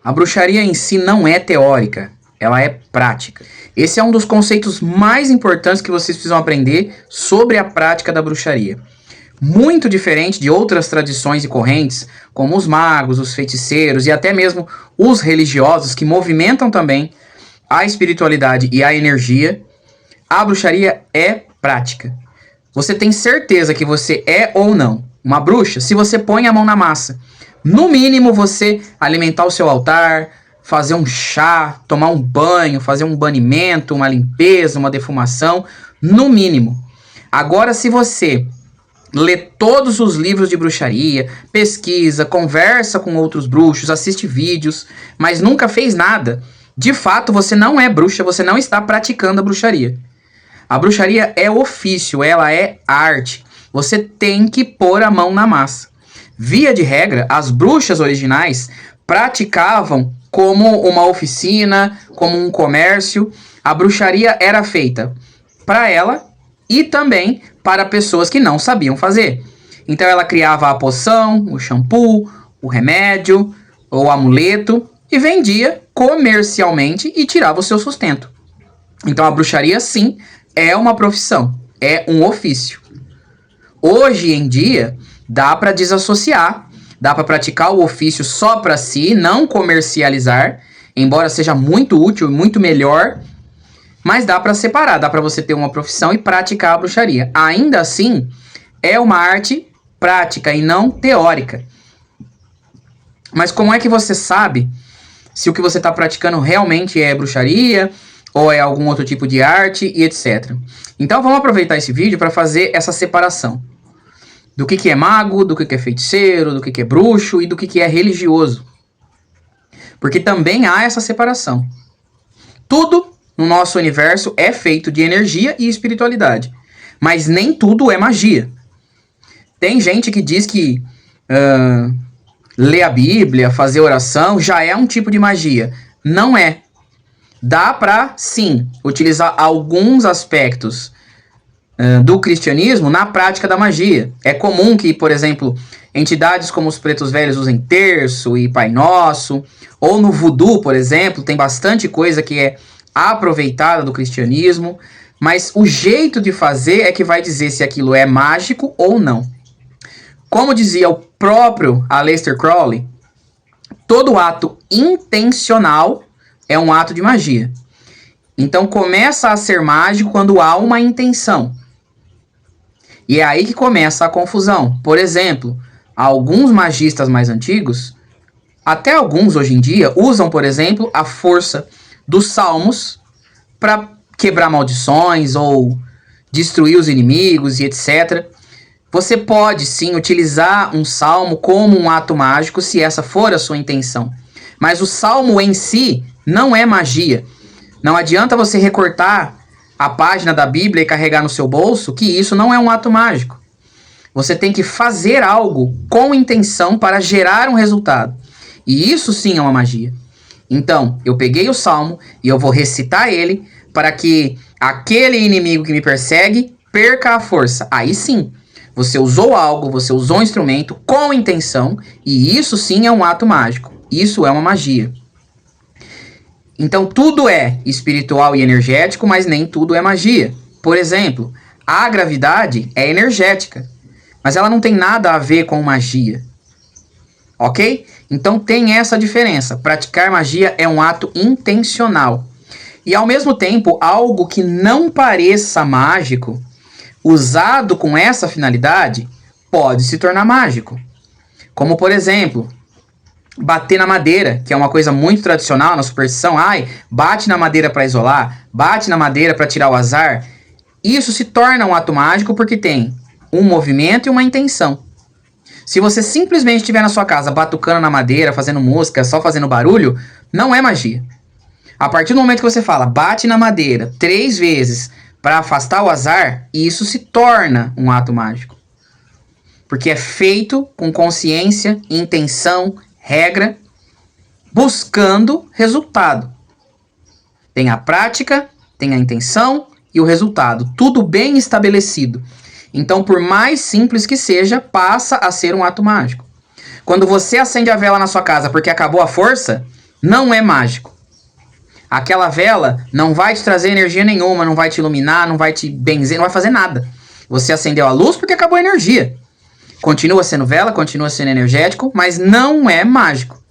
A bruxaria em si não é teórica, ela é prática. Esse é um dos conceitos mais importantes que vocês precisam aprender sobre a prática da bruxaria. Muito diferente de outras tradições e correntes, como os magos, os feiticeiros e até mesmo os religiosos que movimentam também a espiritualidade e a energia, a bruxaria é prática. Você tem certeza que você é ou não uma bruxa se você põe a mão na massa. No mínimo você alimentar o seu altar, fazer um chá, tomar um banho, fazer um banimento, uma limpeza, uma defumação, no mínimo. Agora, se você lê todos os livros de bruxaria, pesquisa, conversa com outros bruxos, assiste vídeos, mas nunca fez nada, de fato você não é bruxa, você não está praticando a bruxaria. A bruxaria é ofício, ela é arte. Você tem que pôr a mão na massa. Via de regra, as bruxas originais praticavam como uma oficina, como um comércio. A bruxaria era feita para ela e também para pessoas que não sabiam fazer. Então ela criava a poção, o shampoo, o remédio, o amuleto e vendia comercialmente e tirava o seu sustento. Então a bruxaria sim é uma profissão, é um ofício. Hoje em dia dá para desassociar, dá para praticar o ofício só para si, não comercializar, embora seja muito útil e muito melhor. Mas dá para separar, dá para você ter uma profissão e praticar a bruxaria. Ainda assim, é uma arte prática e não teórica. Mas como é que você sabe se o que você está praticando realmente é bruxaria ou é algum outro tipo de arte e etc. Então vamos aproveitar esse vídeo para fazer essa separação. Do que é mago, do que é feiticeiro, do que é bruxo e do que é religioso. Porque também há essa separação. Tudo no nosso universo é feito de energia e espiritualidade. Mas nem tudo é magia. Tem gente que diz que ler a Bíblia, fazer oração, já é um tipo de magia. Não é. Dá para, sim, utilizar alguns aspectos do cristianismo na prática da magia. É comum que, por exemplo, entidades como os pretos velhos usem terço e Pai Nosso. Ou no voodoo, por exemplo, tem bastante coisa que é aproveitada do cristianismo, mas o jeito de fazer é que vai dizer se aquilo é mágico ou não. Como dizia o próprio Aleister Crowley, todo ato intencional é um ato de magia. Então começa a ser mágico quando há uma intenção. E é aí que começa a confusão. Por exemplo, alguns magistas mais antigos, até alguns hoje em dia, usam, por exemplo, a força dos salmos para quebrar maldições ou destruir os inimigos e etc. Você pode sim utilizar um salmo como um ato mágico se essa for a sua intenção. Mas o salmo em si não é magia. Não adianta você recortar a página da Bíblia e carregar no seu bolso, que isso não é um ato mágico. Você tem que fazer algo com intenção para gerar um resultado. E isso sim é uma magia. Então, eu peguei o salmo e eu vou recitar ele para que aquele inimigo que me persegue perca a força. Aí sim, você usou algo, você usou um instrumento com intenção e isso sim é um ato mágico. Isso é uma magia. Então, tudo é espiritual e energético, mas nem tudo é magia. Por exemplo, a gravidade é energética, mas ela não tem nada a ver com magia. Ok? Então tem essa diferença. Praticar magia é um ato intencional. E ao mesmo tempo, algo que não pareça mágico, usado com essa finalidade, pode se tornar mágico. Como por exemplo, bater na madeira, que é uma coisa muito tradicional na superstição. Ai, bate na madeira para isolar, bate na madeira para tirar o azar. Isso se torna um ato mágico porque tem um movimento e uma intenção. Se você simplesmente estiver na sua casa batucando na madeira, fazendo música, só fazendo barulho, não é magia. A partir do momento que você fala bate na madeira 3 vezes para afastar o azar, isso se torna um ato mágico. Porque é feito com consciência, intenção, regra, buscando resultado. Tem a prática, tem a intenção e o resultado. Tudo bem estabelecido. Então, por mais simples que seja, passa a ser um ato mágico. Quando você acende a vela na sua casa porque acabou a força, não é mágico. Aquela vela não vai te trazer energia nenhuma, não vai te iluminar, não vai te benzer, não vai fazer nada. Você acendeu a luz porque acabou a energia. Continua sendo vela, continua sendo energético, mas não é mágico.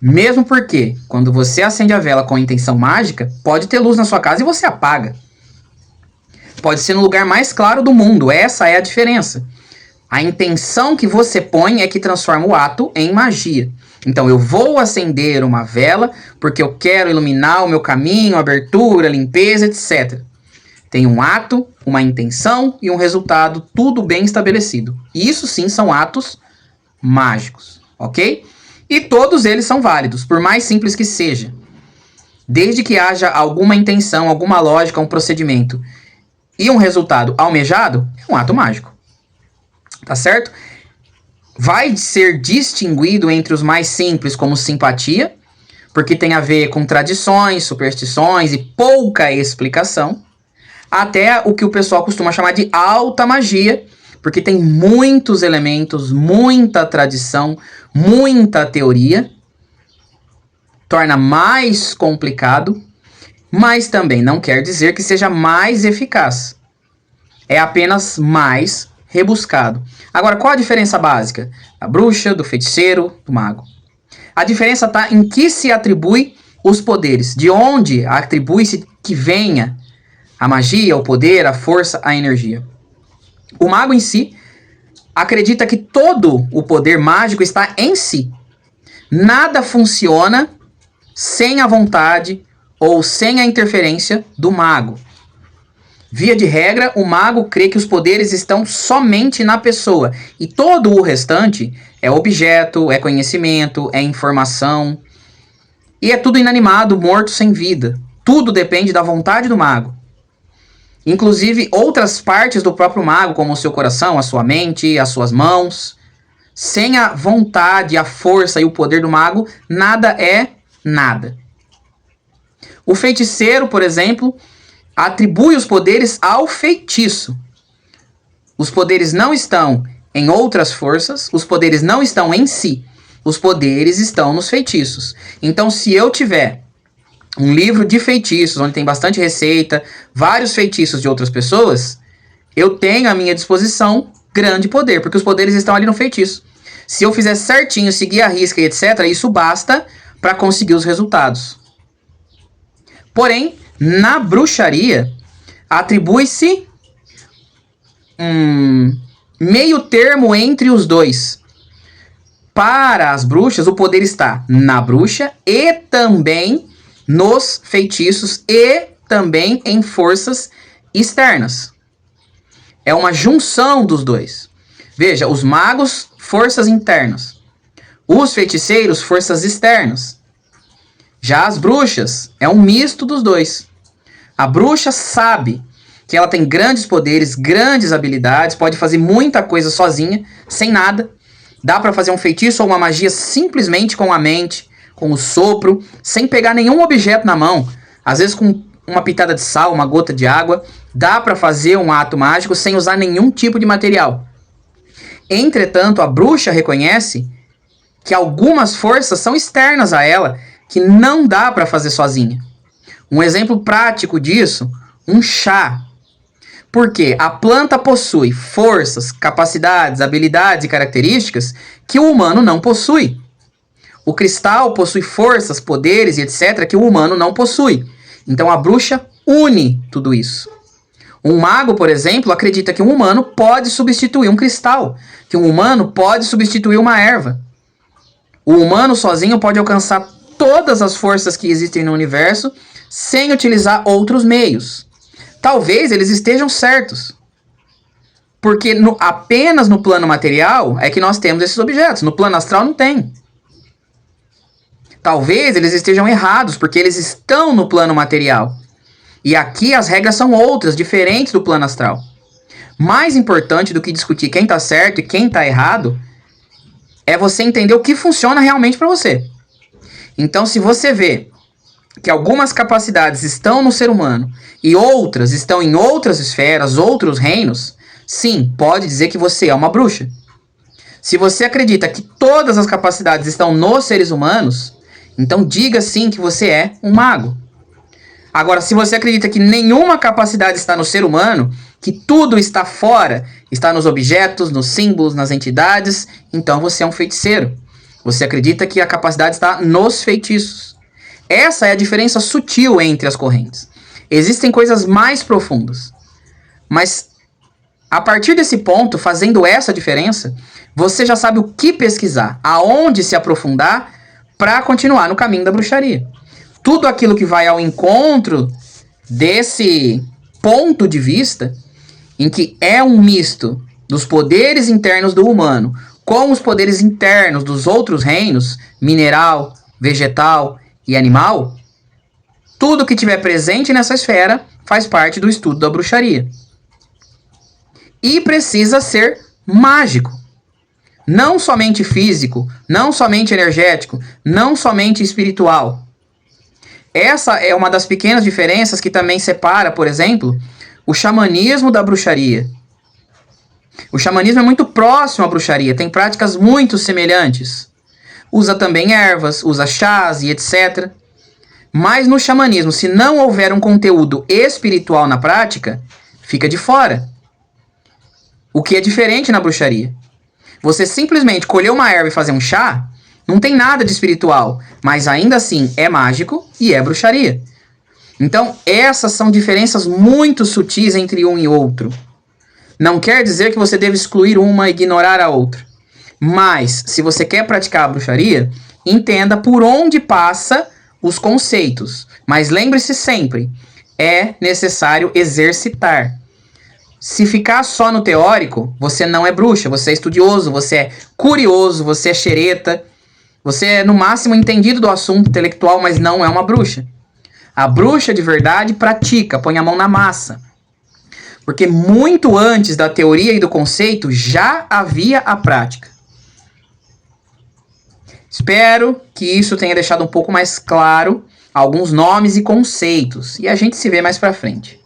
Mesmo porque, quando você acende a vela com intenção mágica, pode ter luz na sua casa e você apaga. Pode ser no lugar mais claro do mundo, essa é a diferença. A intenção que você põe é que transforma o ato em magia. Então eu vou acender uma vela porque eu quero iluminar o meu caminho, abertura, limpeza, etc. Tem um ato, uma intenção e um resultado, tudo bem estabelecido. E isso sim são atos mágicos, ok? E todos eles são válidos, por mais simples que seja. Desde que haja alguma intenção, alguma lógica, um procedimento e um resultado almejado, é um ato mágico. Tá certo? Vai ser distinguido entre os mais simples como simpatia, porque tem a ver com tradições, superstições e pouca explicação, até o que o pessoal costuma chamar de alta magia, porque tem muitos elementos, muita tradição, muita teoria, torna mais complicado, mas também não quer dizer que seja mais eficaz. É apenas mais rebuscado. Agora, qual a diferença básica da bruxa, do feiticeiro, do mago? A diferença está em que se atribui os poderes, de onde atribui-se que venha a magia, o poder, a força, a energia. O mago em si acredita que todo o poder mágico está em si. Nada funciona sem a vontade ou sem a interferência do mago. Via de regra, o mago crê que os poderes estão somente na pessoa. E todo o restante é objeto, é conhecimento, é informação. E é tudo inanimado, morto, sem vida. Tudo depende da vontade do mago. Inclusive outras partes do próprio mago, como o seu coração, a sua mente, as suas mãos. Sem a vontade, a força e o poder do mago, nada é nada. O feiticeiro, por exemplo, atribui os poderes ao feitiço. Os poderes não estão em outras forças, os poderes não estão em si. Os poderes estão nos feitiços. Então, se eu tiver um livro de feitiços, onde tem bastante receita, vários feitiços de outras pessoas, eu tenho à minha disposição grande poder, porque os poderes estão ali no feitiço. Se eu fizer certinho, seguir a risca e etc., isso basta para conseguir os resultados. Porém, na bruxaria, atribui-se meio termo entre os dois. Para as bruxas, o poder está na bruxa e também nos feitiços e também em forças externas. É uma junção dos dois. Veja, os magos, forças internas. Os feiticeiros, forças externas. Já as bruxas, é um misto dos dois. A bruxa sabe que ela tem grandes poderes, grandes habilidades, pode fazer muita coisa sozinha, sem nada. Dá para fazer um feitiço ou uma magia simplesmente com a mente, com o sopro, sem pegar nenhum objeto na mão. Às vezes com uma pitada de sal, uma gota de água, dá para fazer um ato mágico sem usar nenhum tipo de material. Entretanto, a bruxa reconhece que algumas forças são externas a ela, que não dá para fazer sozinha. Um exemplo prático disso, um chá. Porque a planta possui forças, capacidades, habilidades e características que o humano não possui. O cristal possui forças, poderes e etc. que o humano não possui. Então a bruxa une tudo isso. Um mago, por exemplo, acredita que um humano pode substituir um cristal, que um humano pode substituir uma erva. O humano sozinho pode alcançar todas as forças que existem no universo sem utilizar outros meios. Talvez eles estejam certos. Porque apenas no plano material é que nós temos esses objetos. No plano astral não tem. Talvez eles estejam errados, porque eles estão no plano material. E aqui as regras são outras, diferentes do plano astral. Mais importante do que discutir quem está certo e quem está errado, é você entender o que funciona realmente para você. Então, se você vê que algumas capacidades estão no ser humano e outras estão em outras esferas, outros reinos, sim, pode dizer que você é uma bruxa. Se você acredita que todas as capacidades estão nos seres humanos, então diga sim que você é um mago. Agora, se você acredita que nenhuma capacidade está no ser humano, que tudo está fora, está nos objetos, nos símbolos, nas entidades, então você é um feiticeiro. Você acredita que a capacidade está nos feitiços. Essa é a diferença sutil entre as correntes. Existem coisas mais profundas. Mas, a partir desse ponto, fazendo essa diferença, você já sabe o que pesquisar, aonde se aprofundar para continuar no caminho da bruxaria. Tudo aquilo que vai ao encontro desse ponto de vista, em que é um misto dos poderes internos do humano com os poderes internos dos outros reinos, mineral, vegetal e animal, tudo que tiver presente nessa esfera faz parte do estudo da bruxaria. E precisa ser mágico. Não somente físico, não somente energético, não somente espiritual. Essa é uma das pequenas diferenças que também separa, por exemplo, o xamanismo da bruxaria. O xamanismo é muito próximo à bruxaria, tem práticas muito semelhantes. Usa também ervas, usa chás e etc. Mas no xamanismo, se não houver um conteúdo espiritual na prática, fica de fora. O que é diferente na bruxaria. Você simplesmente colher uma erva e fazer um chá, não tem nada de espiritual, mas ainda assim é mágico e é bruxaria. Então, essas são diferenças muito sutis entre um e outro. Não quer dizer que você deve excluir uma e ignorar a outra. Mas, se você quer praticar a bruxaria, entenda por onde passa os conceitos. Mas lembre-se sempre, é necessário exercitar. Se ficar só no teórico, você não é bruxa, você é estudioso, você é curioso, você é xereta. Você é, no máximo, entendido do assunto intelectual, mas não é uma bruxa. A bruxa de verdade pratica, põe a mão na massa. Porque muito antes da teoria e do conceito, já havia a prática. Espero que isso tenha deixado um pouco mais claro alguns nomes e conceitos. E a gente se vê mais pra frente.